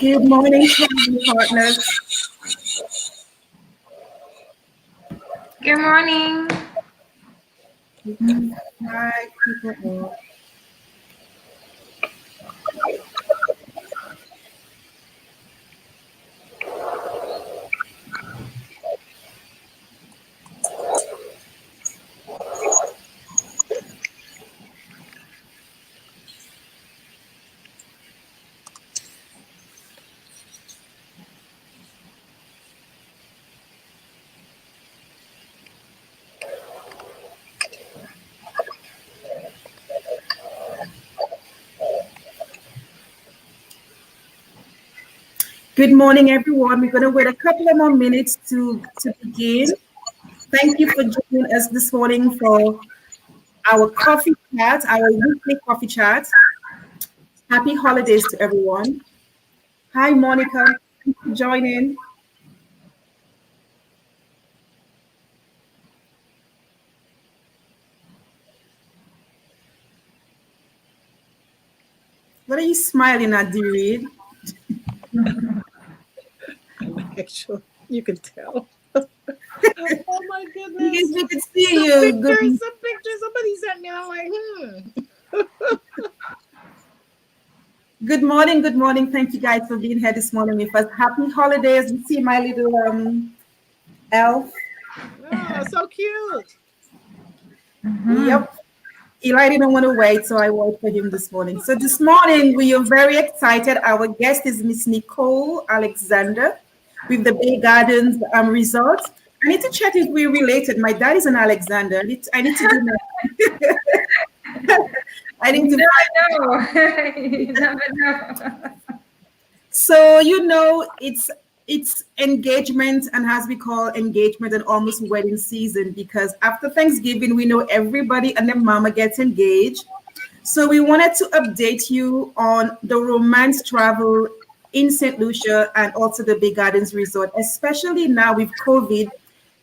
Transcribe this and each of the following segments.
Good morning, traveling partners. Good morning. Hi, people. Good morning, everyone. We're going to wait a couple of more minutes to begin. Thank you for joining us this morning for our coffee chat, our weekly coffee chat. Happy holidays to everyone. Hi, Monica. Thanks for joining. What are you smiling at, Reed? Actually, you can tell. Oh my goodness! Yes, we can see you. Some pictures. Somebody sent me. I'm like, Good morning. Good morning. Thank you guys for being here this morning with us. Happy holidays. You see my little elf. oh, so cute. Yep. Eli didn't want to wait, so I waited for him this morning. So this morning we are very excited. Our guest is Miss Nicol Alexander with the Bay Gardens Resort. I need to check if we're related. My dad is an Alexander. I need to do my I need to know. You never know. So it's engagement and as we call engagement and almost wedding season because after Thanksgiving we know everybody and their mama gets engaged. So we wanted to update you on the romance travel in St. Lucia and also the Bay Gardens Resort, especially now with COVID.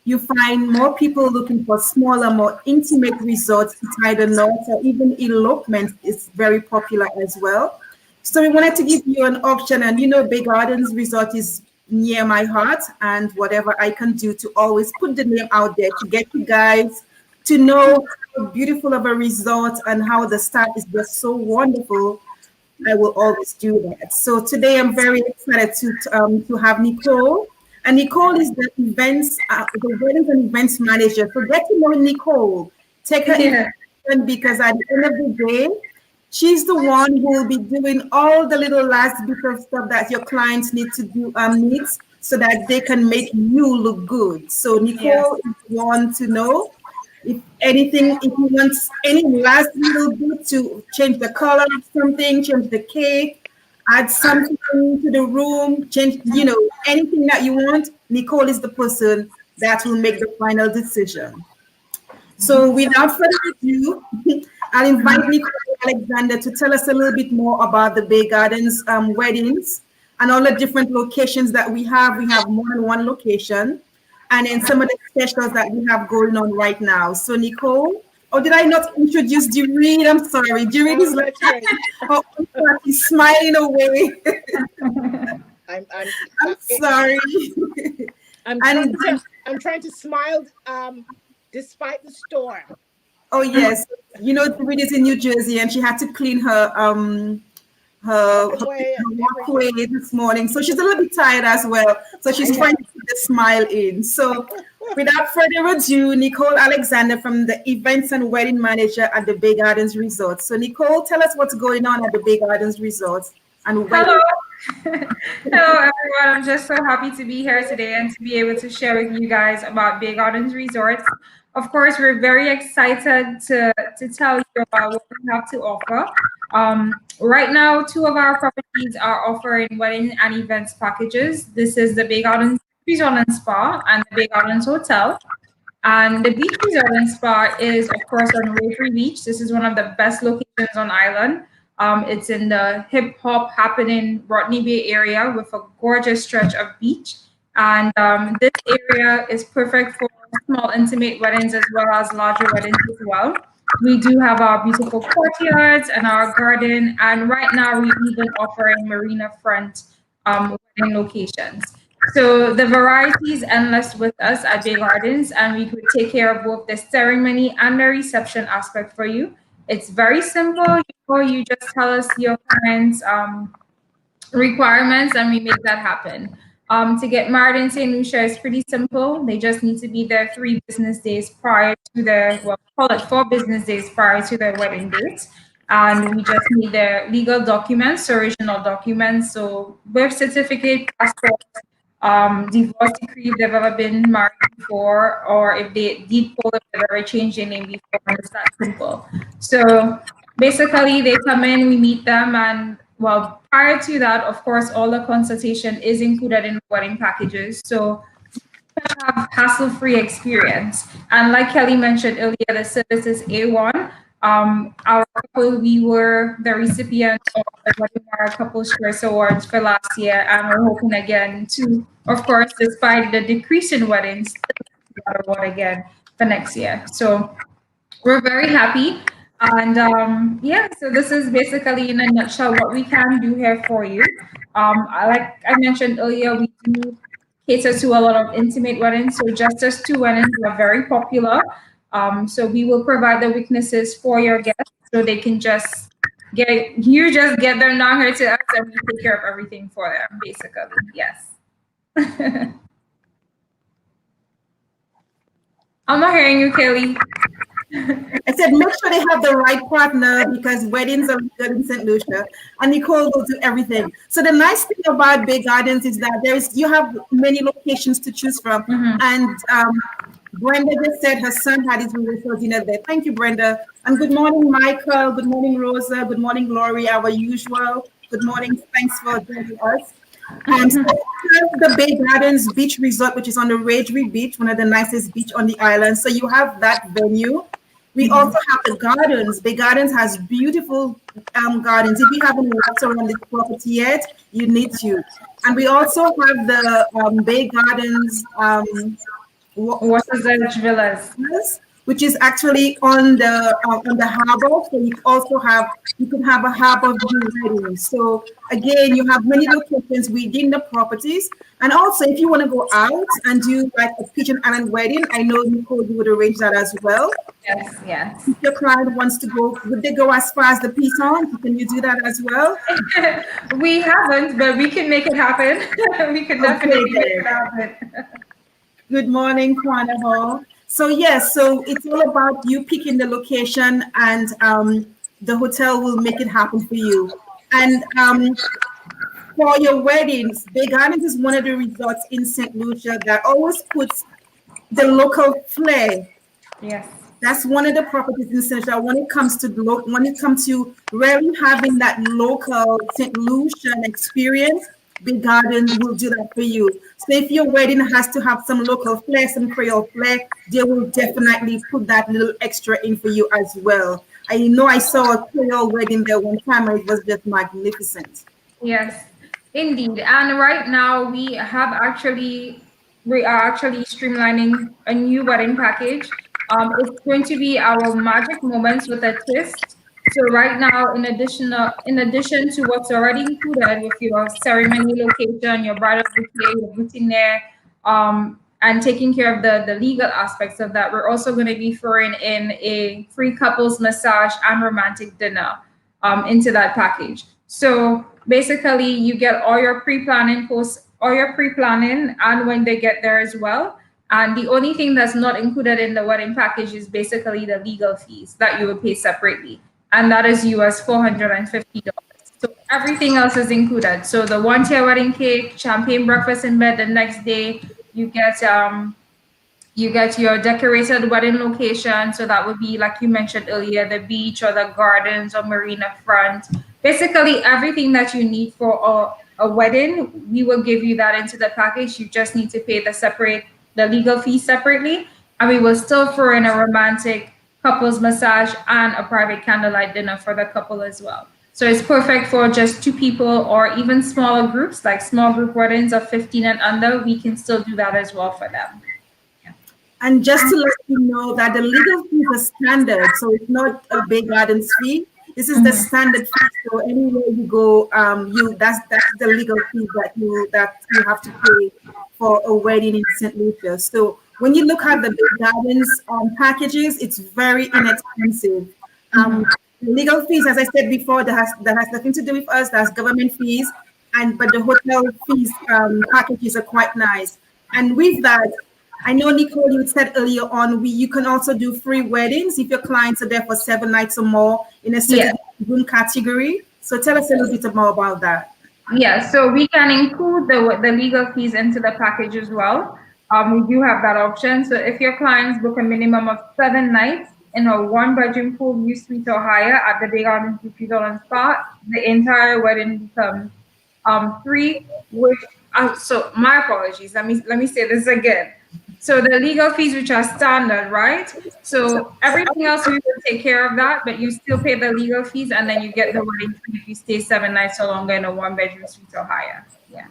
You find more people looking for smaller, more intimate resorts to tie the knot, or even elopement is very popular as well. So we wanted to give you an option, and Bay Gardens Resort is near my heart, and whatever I can do to always put the name out there to get you guys to know how beautiful of a resort and how the staff is just so wonderful. I will always do that. So today I'm very excited to have Nicole. And Nicole is the weddings and events manager. So get to know Nicole. Take her in because at the end of the day, she's the one who will be doing all the little last bit of stuff that your clients need to do needs so that they can make you look good. So Nicole is the one to know if anything, if you want any last little bit to change the color of something, change the cake, add something to the room, change, anything that you want, Nicole is the person that will make the final decision. So without further ado, I'll invite Nicole Alexander to tell us a little bit more about the Bay Gardens weddings and all the different locations that we have. We have more than one location. And then some of the specials that we have going on right now. So Nicole, did I not introduce Jareed? I'm sorry. Jareed is like, he's smiling away. I'm sorry. I'm trying to smile despite the storm. Oh yes, Jareed is in New Jersey, and she had to clean her walkway this morning, so she's a little bit tired as well. So she's trying to keep the smile in. So without further ado, Nicole Alexander from the events and wedding manager at the Bay Gardens Resort. So Nicole, tell us what's going on at the Bay Gardens Resort and Hello. Hello everyone. I'm just so happy to be here today and to be able to share with you guys about Bay Gardens Resorts. Of course, we're very excited to tell you about what we have to offer. Right now, 2 of our properties are offering wedding and events packages. This is the Bay Gardens Resort and Spa and the Bay Gardens Hotel. And the Beach Resort and Spa is, of course, on Waverly Beach. This is one of the best locations on island. It's in the hip hop happening Rodney Bay area with a gorgeous stretch of beach. And this area is perfect for small intimate weddings as well as larger weddings as well. We do have our beautiful courtyards and our garden. And right now we're even offering marina front wedding locations. So the variety is endless with us at Bay Gardens, and we could take care of both the ceremony and the reception aspect for you. It's very simple. You just tell us your parents' requirements, and we make that happen. To get married in St. Lucia is pretty simple. They just need to be there 3 business days prior to their, well, call it 4 business days prior to their wedding date. And we just need their legal documents, original documents. So birth certificate, passport, divorce decree if they've ever been married before, or if they deed poll if they've ever changed their name before. And it's that simple. So basically, they come in, we meet them, and well, prior to that, of course, all the consultation is included in the wedding packages. So have hassle-free experience. And like Kelly mentioned earlier, the service is A1. Our couple, we were the recipient of the Wedding Wire Couples Choice Awards for last year, and we're hoping again to, of course, despite the decrease in weddings, that award again for next year. So we're very happy. And yeah, so this is basically in a nutshell what we can do here for you. Like I mentioned earlier, we do cater to a lot of intimate weddings. So just as 2 weddings are very popular. So we will provide the witnesses for your guests so they can just get them down here to us, and we take care of everything for them, basically. Yes. I'm not hearing you, Kelly. I said, make sure they have the right partner because weddings are good in St. Lucia, and Nicole will do everything. So the nice thing about Bay Gardens is that you have many locations to choose from. And Brenda just said her son had his rehearsal dinner there. Thank you, Brenda. And good morning, Michael. Good morning, Rosa. Good morning, Glory, our usual. Good morning. Thanks for joining us. So the Bay Gardens Beach Resort, which is on the Ragery Beach, one of the nicest beach on the island. So you have that venue. We also have the gardens. Bay Gardens has beautiful gardens. If you haven't walked around this property yet, you need to. And we also have the Bay Gardens Water's Edge Villas, which is actually on the harbor. So you can have a harbor view wedding. So again, you have many locations within the properties. And also, if you want to go out and do like a Pigeon Island wedding, I know Nicole, you would arrange that as well. Yes, yes. If your client wants to go, would they go as far as the Piton? Can you do that as well? We haven't, but we can make it happen. We can definitely make it happen. Good morning, Carnival. So yes, so it's all about you picking the location, and the hotel will make it happen for you. And for your weddings, Bay Gardens is one of the resorts in St. Lucia that always puts the local flair. Yes. That's one of the properties in St. Lucia when it comes to really having that local St. Lucian experience. Bay Garden will do that for you. So if your wedding has to have some local flair, some Creole flair, they will definitely put that little extra in for you as well. I know I saw a Creole wedding there one time, and it was just magnificent. Yes, indeed. And right now we are actually streamlining a new wedding package. It's going to be our magic moments with a twist. So right now, in addition to what's already included with your ceremony location, your bridal bouquet, your boutonniere, and taking care of the legal aspects of that, we're also going to be throwing in a free couples massage and romantic dinner into that package. So basically, you get all your pre-planning, and when they get there as well. And the only thing that's not included in the wedding package is basically the legal fees that you will pay separately. And that is US $450. So everything else is included. So the 1-tier wedding cake, champagne breakfast in bed the next day, you get your decorated wedding location. So that would be, like you mentioned earlier, the beach or the gardens or marina front. Basically everything that you need for a wedding, we will give you that into the package. You just need to pay the legal fee separately, and we will still throw in a romantic couples massage and a private candlelight dinner for the couple as well. So it's perfect for just 2 people or even smaller groups, like small group weddings of 15 and under. We can still do that as well for them. Yeah. And just to let you know that the legal fees are standard, so it's not a Bay Gardens fee. This is the standard fee. So anywhere you go, that's the legal fee that you have to pay for a wedding in St. Lucia. So when you look at the Big Gardens packages, it's very inexpensive. Legal fees, as I said before, that has nothing to do with us. That's government fees, but the hotel fees packages are quite nice. And with that, I know, Nicole, you said earlier on, you can also do free weddings if your clients are there for 7 nights or more in a certain room category. So tell us a little bit more about that. Yeah, so we can include the legal fees into the package as well. We do have that option. So if your clients book a minimum of 7 nights in a 1-bedroom pool view suite or higher at the Big Gardens Hotel Spa, the entire wedding becomes free. So my apologies. Let me say this again. So the legal fees, which are standard, right? So everything else we will take care of that, but you still pay the legal fees, and then you get the wedding fee if you stay 7 nights or longer in a 1-bedroom suite or higher. Yeah.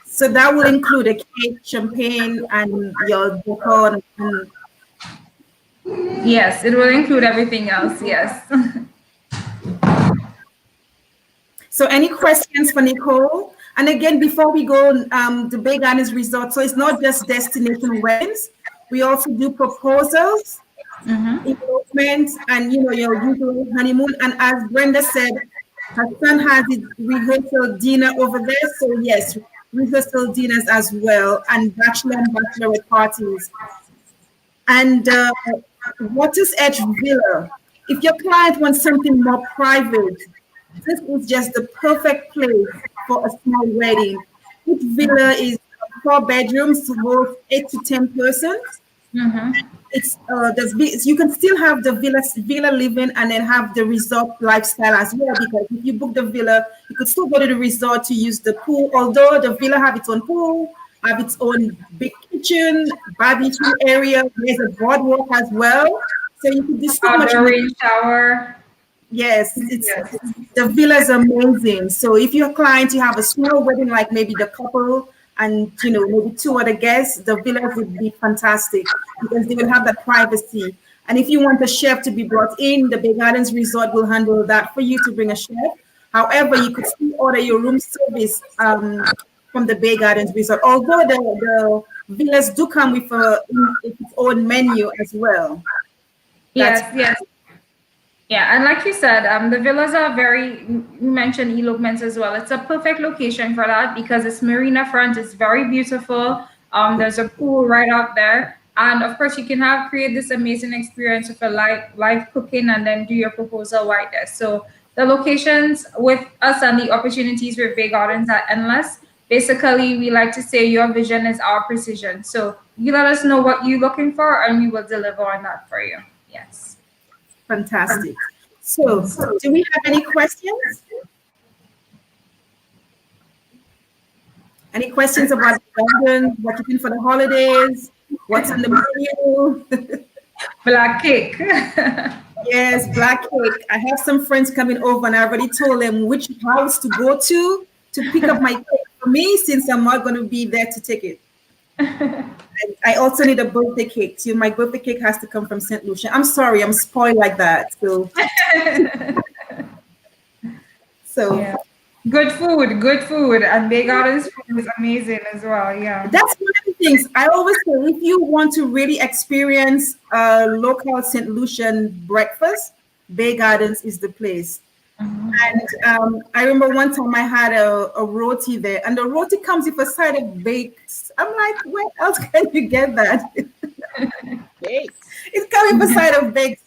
So that will include a cake, champagne, and your decor. Yes, it will include everything else. Yes. So any questions for Nicole? And again, before we go, the Bay Gardens Resort, so it's not just destination weddings. We also do proposals, elopement, and your usual honeymoon. And as Brenda said, her son has his rehearsal dinner over there. So yes, rehearsal dinners as well, and bachelor and bachelorette parties. And Water's Edge Villa. If your client wants something more private, this is just the perfect place for a small wedding. Each villa is 4 bedrooms, both 8 to 10 persons. You can still have the villa living and then have the resort lifestyle as well, because if you book the villa, you could still go to the resort to use the pool, although the villa have its own pool, have its own big kitchen, barbecue area. There's a boardwalk as well, so you could do so much. Rain shower. Yes, the villa is amazing. So if you're a client, you have a small wedding, like maybe the couple and maybe 2 other guests, the villa would be fantastic because they will have that privacy. And if you want a chef to be brought in, the Bay Gardens Resort will handle that for you to bring a chef. However, you could still order your room service from the Bay Gardens Resort, although the villas do come with its own menu as well. Yes. Yeah, and like you said, the villas are you mentioned elopements as well. It's a perfect location for that because it's marina front. It's very beautiful. There's a pool right out there. And of course, you can create this amazing experience with a live cooking and then do your proposal right there. So the locations with us and the opportunities with Bay Gardens are endless. Basically, we like to say your vision is our precision. So you let us know what you're looking for and we will deliver on that for you. Yes. Fantastic. So, do we have any questions? Any questions about the garden? What you doing for the holidays? What's on the menu? Black cake. Yes, black cake. I have some friends coming over, and I already told them which house to go to pick up my cake for me, since I'm not going to be there to take it. I also need a birthday cake. So my birthday cake has to come from St. Lucia. I'm sorry, I'm spoiled like that. So yeah. Good food, and Bay Gardens food is amazing as well. Yeah, that's one of the things I always say. If you want to really experience local St. Lucian breakfast, Bay Gardens is the place. And I remember one time I had a roti there, and the roti comes with a side of baked. I'm like, where else can you get that? Baked. It's coming with a side of baked.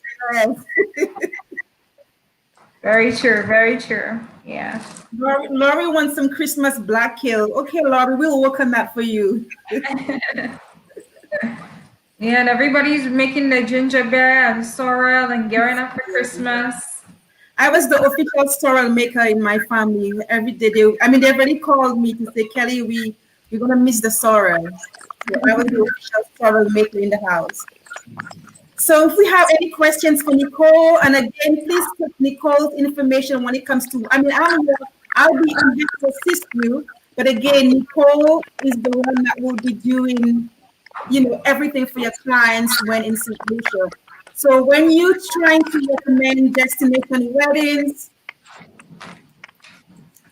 Very true. Yeah. Laurie wants some Christmas black kale. Okay, Laurie, we'll work on that for you. Yeah, and everybody's making the ginger beer and sorrel and gearing up for Christmas. I was the official sorrel maker in my family. Every day, they already called me to say, Kelly, we're gonna miss the sorrel. So I was the official sorrel maker in the house. So if we have any questions for Nicole, and again, please put Nicole's information when it comes to. I'll be here to assist you, but again, Nicole is the one that will be doing, everything for your clients when in St. Lucia. So when you're trying to recommend destination weddings,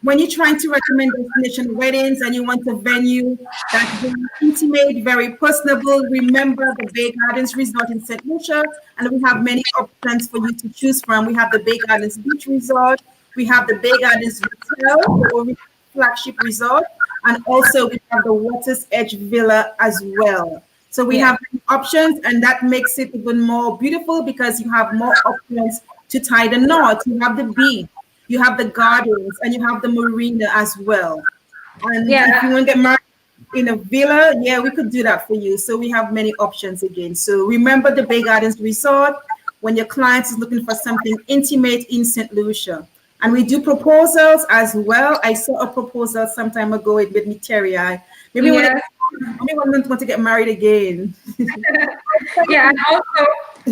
when you're trying to recommend destination weddings and you want a venue that's very intimate, very personable, remember the Bay Gardens Resort in St. Lucia, and we have many options for you to choose from. We have the Bay Gardens Beach Resort, we have the Bay Gardens Hotel, the flagship resort, and also we have the Water's Edge Villa as well. So we have options, and that makes it even more beautiful because you have more options to tie the knot. You have the beach, you have the gardens, and you have the marina as well. And if you want to get married in a villa, yeah, we could do that for you. So we have many options again. So remember the Bay Gardens Resort when your client is looking for something intimate in St. Lucia. And we do proposals as well. I saw a proposal some time ago. It made me teary-eyed. Maybe one want to get married again. Yeah, and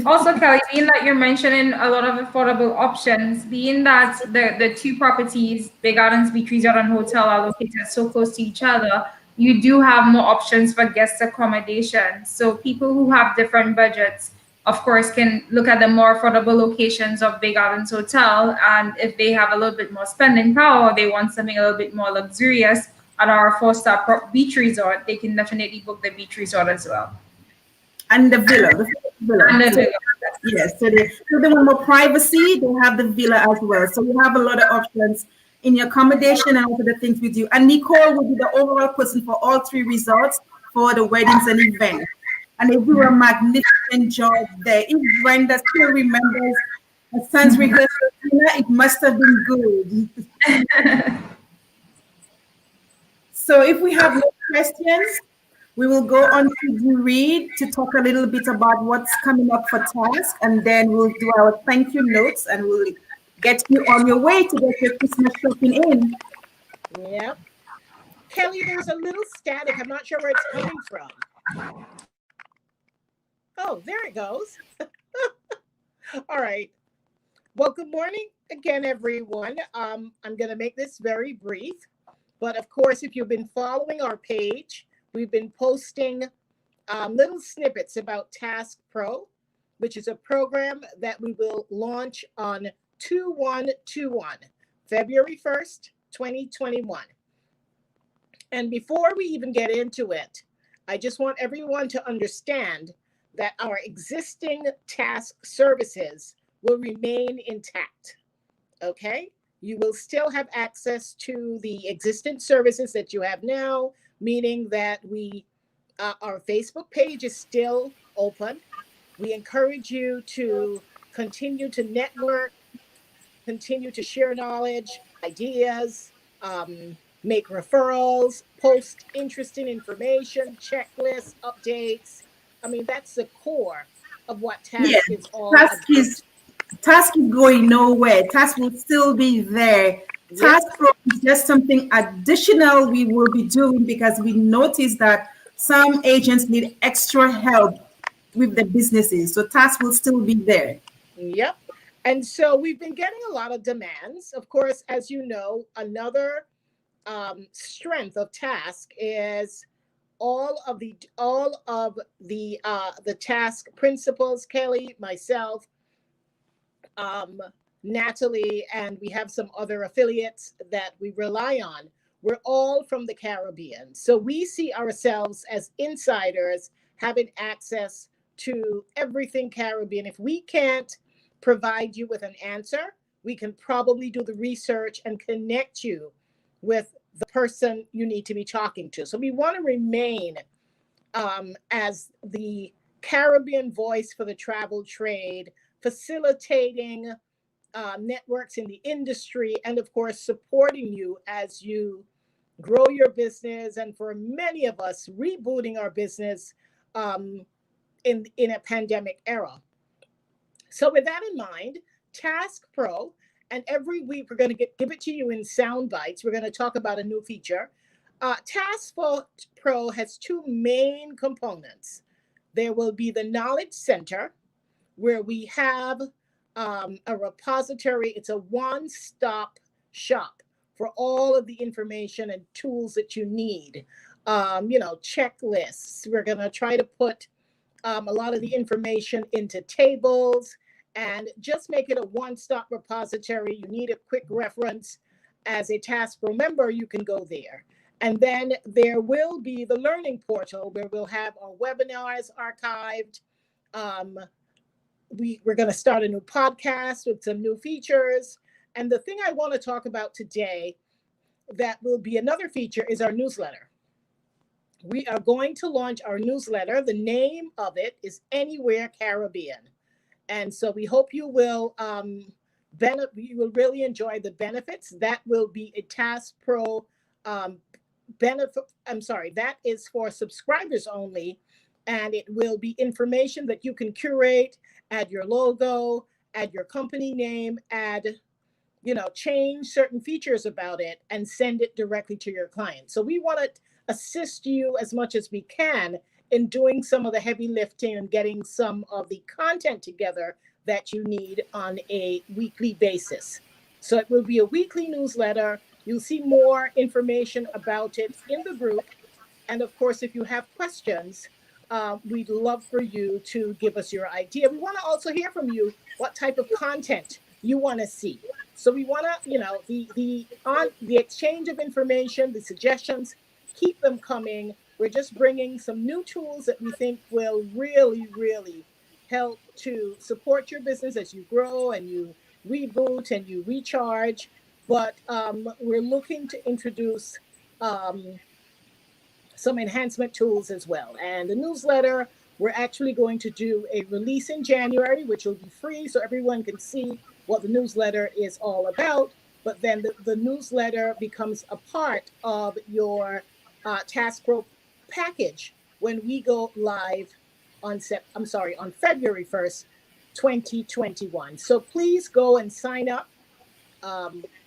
also Kelly, being that you're mentioning a lot of affordable options, being that the two properties, Bay Gardens Beach Resort and Hotel, are located so close to each other, you do have more options for guest accommodation. So people who have different budgets, of course, can look at the more affordable locations of Bay Gardens Hotel. And if they have a little bit more spending power, they want something a little bit more luxurious at our 4-star beach resort, they can definitely book the beach resort as well. And the villa. And the villa. Yes, so they want more privacy, they have the villa as well. So you have a lot of options in your accommodation and also the things we do. And Nicole will be the overall person for all 3 resorts for the weddings and events. And they do a magnificent job there. If Brenda still remembers her son's rehearsal dinner, it must have been good. So if we have no questions, we will go on to Reed to talk a little bit about what's coming up for task, and then we'll do our thank you notes and we'll get you on your way to get your Christmas shopping in. Yep. Kelly, there's a little static. I'm not sure where it's coming from. Oh, there it goes. All right. Well, good morning again, everyone. I'm going to make this very brief. But of course, if you've been following our page, we've been posting little snippets about Task Pro, which is a program that we will launch on 2/1/21, February 1st, 2021. And before we even get into it, I just want everyone to understand that our existing task services will remain intact, okay? You will still have access to the existing services that you have now, meaning that our Facebook page is still open. We encourage you to continue to network, continue to share knowledge, ideas, make referrals, post interesting information, checklists, updates. I mean, that's the core of what Task is all about. Task is going nowhere. Task will still be there. Task Pro is just something additional we will be doing because we noticed that some agents need extra help with the businesses. So Task will still be there. Yep. And so we've been getting a lot of demands. Of course, as you know, another strength of Task is all of the Task principals, Kelly, myself, Natalie, and we have some other affiliates that we rely on. We're all from the Caribbean. So we see ourselves as insiders having access to everything Caribbean. If we can't provide you with an answer, we can probably do the research and connect you with the person you need to be talking to. So we want to remain as the Caribbean voice for the travel trade, facilitating networks in the industry, and of course, supporting you as you grow your business. And for many of us, rebooting our business in a pandemic era. So with that in mind, Task Pro, and every week we're going to give it to you in sound bites. We're going to talk about a new feature. Task Pro has 2 main components. There will be the Knowledge Center, where we have a repository. It's a one-stop shop for all of the information and tools that you need. Checklists. We're going to try to put a lot of the information into tables and just make it a one-stop repository. You need a quick reference. As a Task Pro member, you can go there. And then there will be the learning portal where we'll have our webinars archived. We're going to start a new podcast with some new features. And the thing I want to talk about today that will be another feature is our newsletter. We are going to launch our newsletter. The name of it is Anywhere Caribbean. And so we hope you will you will really enjoy the benefits. That will be a Task Pro benefit. I'm sorry, that is for subscribers only. And it will be information that you can curate, add your logo, add your company name, change certain features about it and send it directly to your client. So we want to assist you as much as we can in doing some of the heavy lifting and getting some of the content together that you need on a weekly basis. So it will be a weekly newsletter. You'll see more information about it in the group. And of course, if you have questions, we'd love for you to give us your idea. We want to also hear from you what type of content you want to see. So we want to, the exchange of information, the suggestions, keep them coming. We're just bringing some new tools that we think will really, really help to support your business as you grow and you reboot and you recharge. But we're looking to introduce some enhancement tools as well. And the newsletter, we're actually going to do a release in January, which will be free so everyone can see what the newsletter is all about. But then the newsletter becomes a part of your Task Pro package when we go live on February 1st, 2021. So please go and sign up,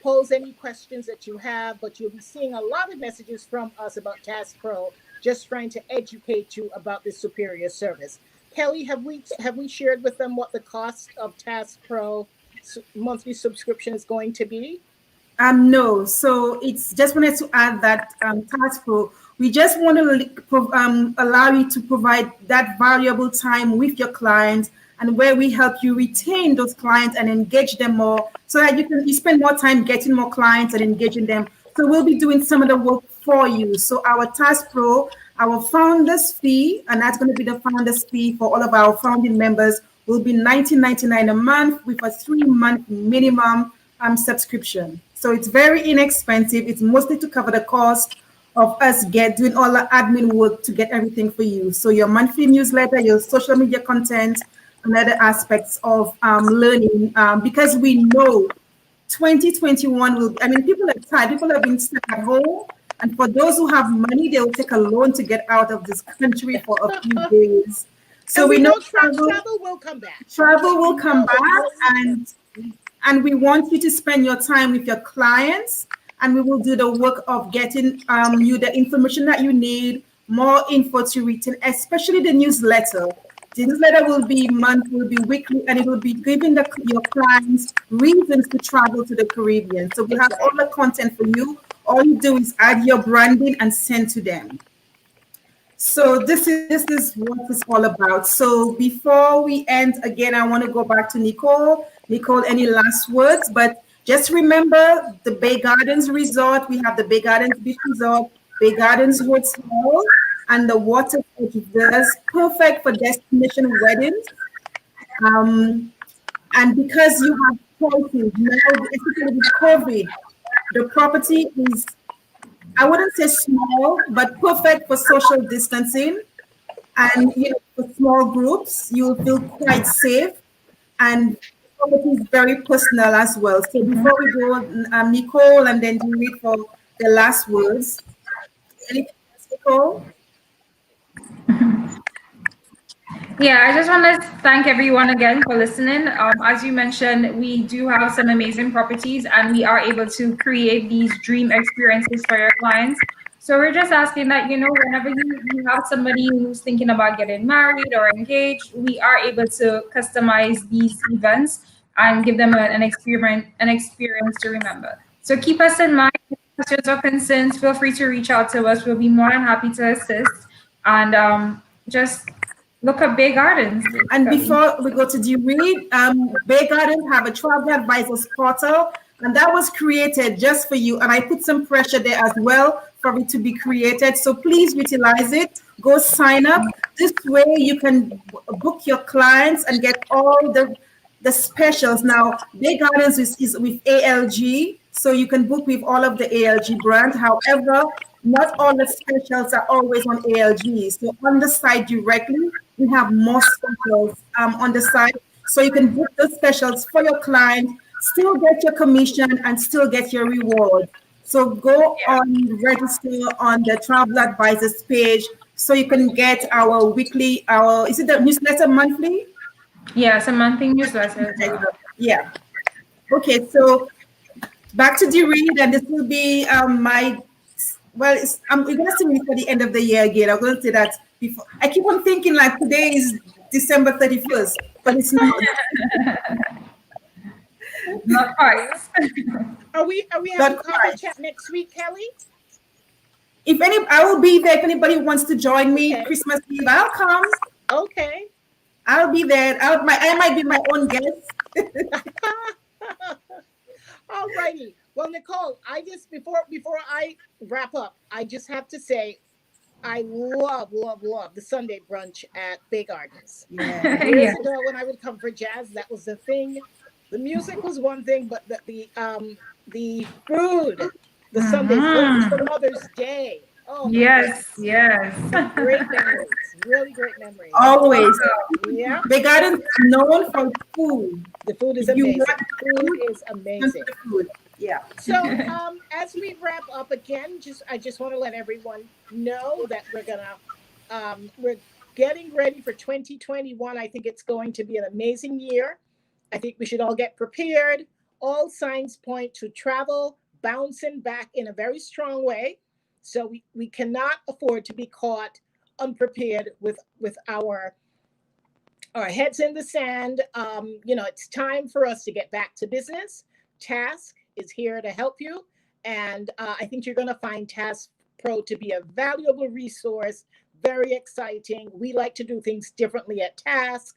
pose any questions that you have, but you'll be seeing a lot of messages from us about Task Pro, just trying to educate you about this superior service. Kelly, have we shared with them what the cost of Task Pro monthly subscription is going to be? No. So it's just wanted to add that Task Pro, we just want to allow you to provide that valuable time with your clients and where we help you retain those clients and engage them more so that you spend more time getting more clients and engaging them. So we'll be doing some of the work for you. So our Task Pro, our founders fee, and that's going to be the founders fee for all of our founding members, will be $19.99 a month with a 3-month minimum subscription. So it's very inexpensive. It's mostly to cover the cost of us doing all the admin work to get everything for you. So your monthly newsletter, your social media content, and other aspects of learning, because we know 2021 people are tired. People have been stuck at home. And for those who have money, they will take a loan to get out of this country for a few days. So we know travel will come back. Travel will come back, and we want you to spend your time with your clients, and we will do the work of getting you the information that you need, more info to retain, especially the newsletter. The newsletter will be monthly, will be weekly, and it will be giving your clients reasons to travel to the Caribbean. So we have all the content for you. All you do is add your branding and send to them. So this is what it's all about. So before we end, again, I want to go back to Nicol. Nicol, any last words? But just remember the Bay Gardens Resort. We have the Bay Gardens Beach Resort, Bay Gardens Hotel, and the water that's perfect for destination weddings. And because you have choices now, especially with COVID, the property is, I wouldn't say small, but perfect for social distancing. And for small groups, you'll feel quite safe. And the property is very personal as well. So before we go, Nicol, and then you read for the last words. Anything else, Nicol? Yeah, I just want to thank everyone again for listening. As you mentioned, we do have some amazing properties and we are able to create these dream experiences for your clients. So we're just asking that, whenever you have somebody who's thinking about getting married or engaged, we are able to customize these events and give them an experience to remember. So keep us in mind. Questions or concerns, feel free to reach out to us. We'll be more than happy to assist. And look up Bay Gardens. And before we go to the read, Bay Gardens have a travel advisors portal, and that was created just for you. And I put some pressure there as well for it to be created. So please utilize it. Go sign up. This way you can book your clients and get all the specials. Now, Bay Gardens is with ALG, so you can book with all of the ALG brand. However, not all the specials are always on ALG. So on the site directly, we have more specials on the site. So you can book the specials for your client, still get your commission, and still get your reward. So go on, register on the Travel Advisors page so you can get our weekly, is it the newsletter monthly? Yeah, it's a monthly newsletter. Yeah. Okay, so back to the read, and this will be we're going to see me for the end of the year again. I'm going to say that before. I keep on thinking like today is December 31st, but it's not. Not quite. Are we having a coffee chat next week, Kelly? I will be there. If anybody wants to join me Christmas Eve, I'll come. Okay. I'll be there. I might be my own guest. All righty. Well, Nicole, I just before I wrap up, I just have to say I love the Sunday brunch at Bay Gardens. Yeah. Years ago when I would come for jazz, that was the thing. The music was one thing, but the food, the Sunday brunch for Mother's Day. Oh yes. Great memories. Really great memories. Always. Yeah. Bay Gardens is known for food. The food is amazing. Food is amazing. Yeah. So as we wrap up again, I just want to let everyone know that we're getting ready for 2021. I think it's going to be an amazing year. I think we should all get prepared. All signs point to travel bouncing back in a very strong way. So we cannot afford to be caught unprepared with our heads in the sand. It's time for us to get back to business. Task is here to help you. And I think you're going to find Task Pro to be a valuable resource, very exciting. We like to do things differently at Task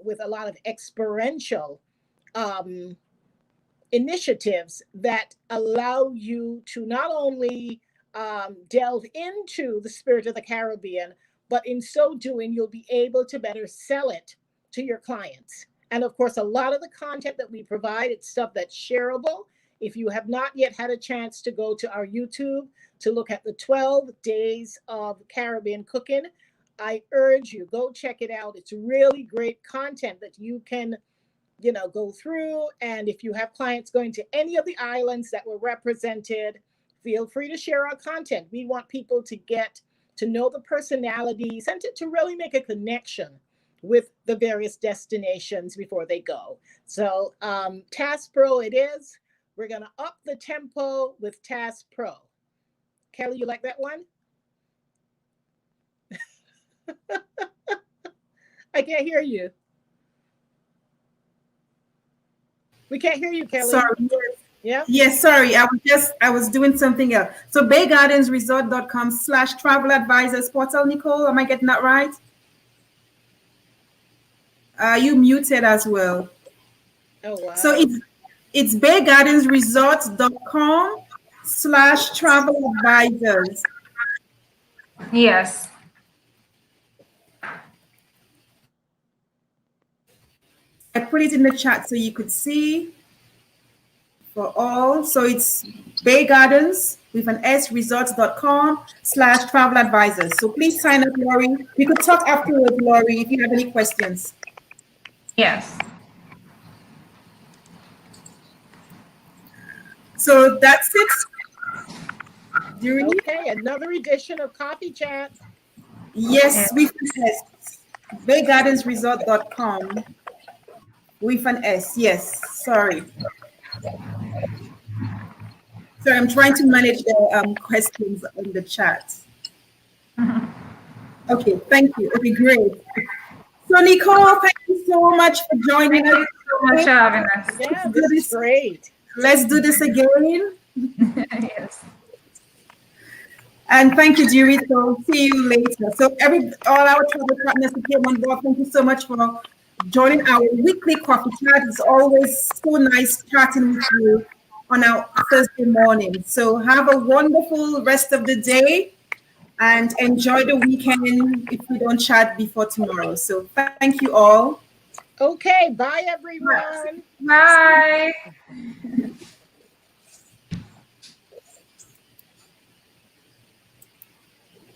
with a lot of experiential initiatives that allow you to not only delve into the spirit of the Caribbean, but in so doing, you'll be able to better sell it to your clients. And of course, a lot of the content that we provide, it's stuff that's shareable. If you have not yet had a chance to go to our YouTube to look at the 12 days of Caribbean cooking, I urge you, go check it out. It's really great content that you can, go through. And if you have clients going to any of the islands that were represented, feel free to share our content. We want people to get to know the personalities and to really make a connection with the various destinations before they go. So Task Pro it is. We're going to up the tempo with Task Pro. Kelly, you like that one? I can't hear you. We can't hear you, Kelly. Sorry. Yeah. Yes, sorry. I was doing something else. So baygardensresort.com/travel advisors portal, Nicole. Am I getting that right? You muted as well. Oh wow. So it's baygardensresort.com/travel advisors. Yes. I put it in the chat so you could see for all. So it's Bay Gardens with an S resorts.com/travel advisors. So please sign up, Lori. We could talk afterwards, Lori, if you have any questions. Yes. So that's it. Okay, another edition of Coffee Chat. Yes, with an S. baygardensresort.com with an S. Yes, sorry. Sorry, I'm trying to manage the questions in the chat. Okay, thank you. Okay, great. So Nicole, thank you so much for joining us. Thank you so much for having us. Yeah, this is great. Let's do this again. Yes. And thank you, Dewey. So see you later. So all our travel partners who came on board, thank you so much for joining our weekly coffee chat. It's always so nice chatting with you on our Thursday morning. So have a wonderful rest of the day and enjoy the weekend if we don't chat before tomorrow. So thank you all. Okay, bye everyone. Bye.